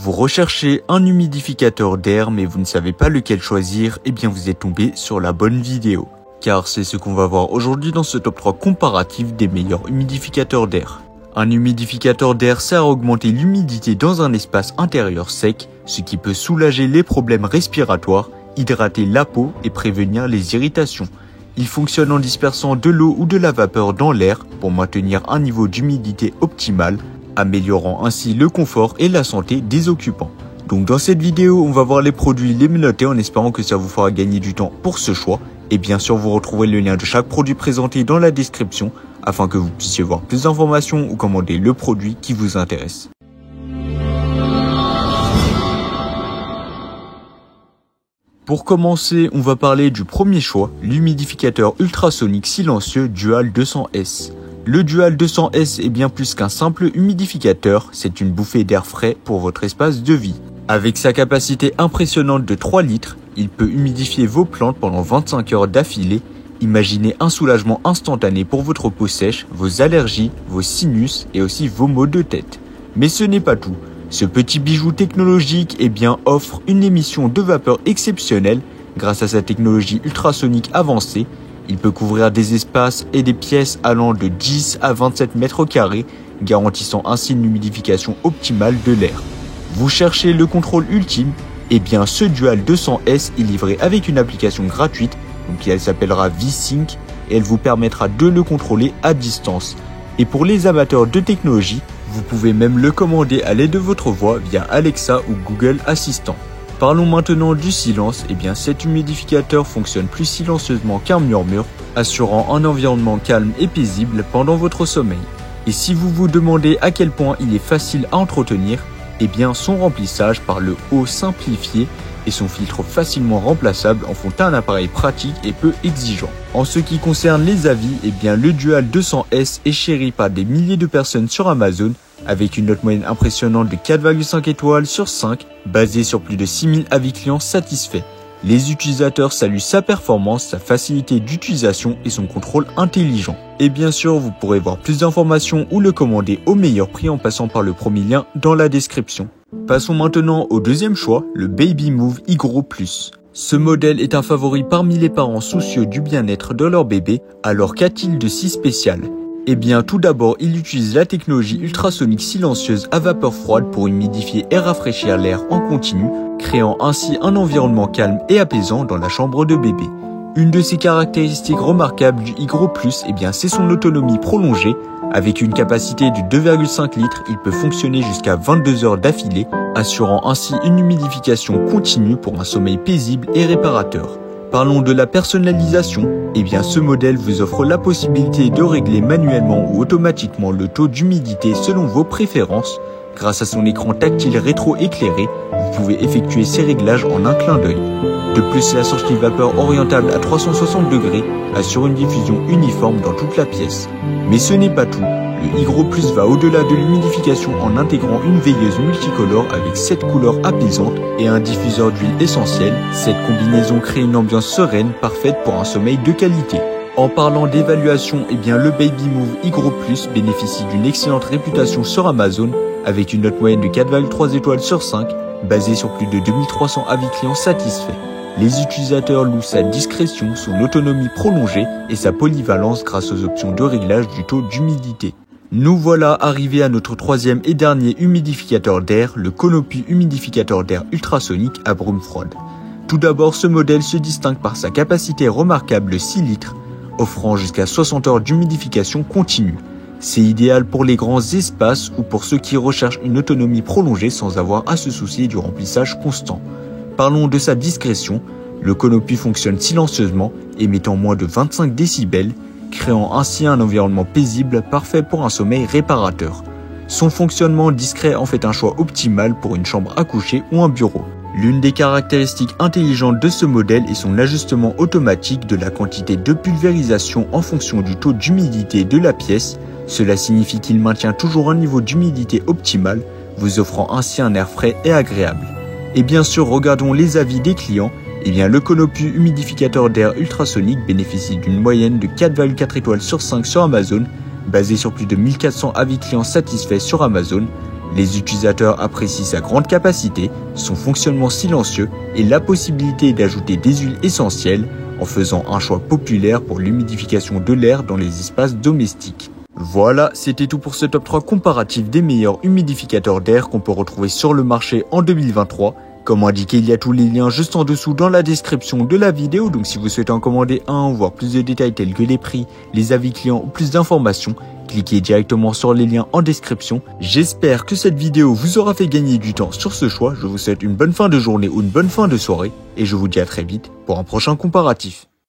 Vous recherchez un humidificateur d'air mais vous ne savez pas lequel choisir, eh bien vous êtes tombé sur la bonne vidéo. Car c'est ce qu'on va voir aujourd'hui dans ce top 3 comparatif des meilleurs humidificateurs d'air. Un humidificateur d'air sert à augmenter l'humidité dans un espace intérieur sec, ce qui peut soulager les problèmes respiratoires, hydrater la peau et prévenir les irritations. Il fonctionne en dispersant de l'eau ou de la vapeur dans l'air pour maintenir un niveau d'humidité optimal, améliorant ainsi le confort et la santé des occupants. Donc dans cette vidéo, on va voir les produits, les menotter en espérant que ça vous fera gagner du temps pour ce choix. Et bien sûr, vous retrouverez le lien de chaque produit présenté dans la description afin que vous puissiez voir plus d'informations ou commander le produit qui vous intéresse. Pour commencer, on va parler du premier choix, l'humidificateur ultrasonique silencieux Dual 200S. Le Dual 200S est bien plus qu'un simple humidificateur, c'est une bouffée d'air frais pour votre espace de vie. Avec sa capacité impressionnante de 3 litres, il peut humidifier vos plantes pendant 25 heures d'affilée. Imaginez un soulagement instantané pour votre peau sèche, vos allergies, vos sinus et aussi vos maux de tête. Mais ce n'est pas tout. Ce petit bijou technologique offre une émission de vapeur exceptionnelle grâce à sa technologie ultrasonique avancée. Il peut couvrir des espaces et des pièces allant de 10 à 27 mètres carrés, garantissant ainsi une humidification optimale de l'air. Vous cherchez le contrôle ultime? Eh bien, ce Dual 200S est livré avec une application gratuite, donc elle s'appellera V-Sync et elle vous permettra de le contrôler à distance. Et pour les amateurs de technologie, vous pouvez même le commander à l'aide de votre voix via Alexa ou Google Assistant. Parlons maintenant du silence. Eh bien, cet humidificateur fonctionne plus silencieusement qu'un murmure, assurant un environnement calme et paisible pendant votre sommeil. Et si vous vous demandez à quel point il est facile à entretenir, eh bien, son remplissage par le haut simplifié et son filtre facilement remplaçable en font un appareil pratique et peu exigeant. En ce qui concerne les avis, eh bien, le Dual 200S est chéri par des milliers de personnes sur Amazon, avec une note moyenne impressionnante de 4,5 étoiles sur 5, basée sur plus de 6000 avis clients satisfaits. Les utilisateurs saluent sa performance, sa facilité d'utilisation et son contrôle intelligent. Et bien sûr, vous pourrez voir plus d'informations ou le commander au meilleur prix en passant par le premier lien dans la description. Passons maintenant au deuxième choix, le Baby Move Hygro Plus. Ce modèle est un favori parmi les parents soucieux du bien-être de leur bébé, alors qu'a-t-il de si spécial ? Eh bien, tout d'abord, il utilise la technologie ultrasonique silencieuse à vapeur froide pour humidifier et rafraîchir l'air en continu, créant ainsi un environnement calme et apaisant dans la chambre de bébé. Une de ses caractéristiques remarquables du Hygro Plus, eh bien, c'est son autonomie prolongée. Avec une capacité de 2,5 litres, il peut fonctionner jusqu'à 22 heures d'affilée, assurant ainsi une humidification continue pour un sommeil paisible et réparateur. Parlons de la personnalisation. Eh bien, ce modèle vous offre la possibilité de régler manuellement ou automatiquement le taux d'humidité selon vos préférences. Grâce à son écran tactile rétro-éclairé, vous pouvez effectuer ces réglages en un clin d'œil. De plus, la sortie vapeur orientable à 360 degrés assure une diffusion uniforme dans toute la pièce. Mais ce n'est pas tout. Le Hygro Plus va au-delà de l'humidification en intégrant une veilleuse multicolore avec 7 couleurs apaisantes et un diffuseur d'huile essentielle. Cette combinaison crée une ambiance sereine, parfaite pour un sommeil de qualité. En parlant d'évaluation, eh bien, le Baby Move Hygro Plus bénéficie d'une excellente réputation sur Amazon avec une note moyenne de 4,3 étoiles sur 5, basée sur plus de 2300 avis clients satisfaits. Les utilisateurs louent sa discrétion, son autonomie prolongée et sa polyvalence grâce aux options de réglage du taux d'humidité. Nous voilà arrivés à notre troisième et dernier humidificateur d'air, le Canopy humidificateur d'air ultrasonique à brume froide. Tout d'abord, ce modèle se distingue par sa capacité remarquable de 6 litres, offrant jusqu'à 60 heures d'humidification continue. C'est idéal pour les grands espaces ou pour ceux qui recherchent une autonomie prolongée sans avoir à se soucier du remplissage constant. Parlons de sa discrétion. Le Canopy fonctionne silencieusement, émettant moins de 25 décibels, créant ainsi un environnement paisible parfait pour un sommeil réparateur. Son fonctionnement discret en fait un choix optimal pour une chambre à coucher ou un bureau. L'une des caractéristiques intelligentes de ce modèle est son ajustement automatique de la quantité de pulvérisation en fonction du taux d'humidité de la pièce. Cela signifie qu'il maintient toujours un niveau d'humidité optimal, vous offrant ainsi un air frais et agréable. Et bien sûr, regardons les avis des clients. Eh bien, le Canopy humidificateur d'air ultrasonique bénéficie d'une moyenne de 4,4 étoiles sur 5 sur Amazon, basé sur plus de 1400 avis clients satisfaits sur Amazon. Les utilisateurs apprécient sa grande capacité, son fonctionnement silencieux et la possibilité d'ajouter des huiles essentielles en faisant un choix populaire pour l'humidification de l'air dans les espaces domestiques. Voilà, c'était tout pour ce top 3 comparatif des meilleurs humidificateurs d'air qu'on peut retrouver sur le marché en 2023. Comme indiqué, il y a tous les liens juste en dessous dans la description de la vidéo, donc si vous souhaitez en commander un ou voir plus de détails tels que les prix, les avis clients ou plus d'informations, cliquez directement sur les liens en description. J'espère que cette vidéo vous aura fait gagner du temps sur ce choix. Je vous souhaite une bonne fin de journée ou une bonne fin de soirée et je vous dis à très vite pour un prochain comparatif.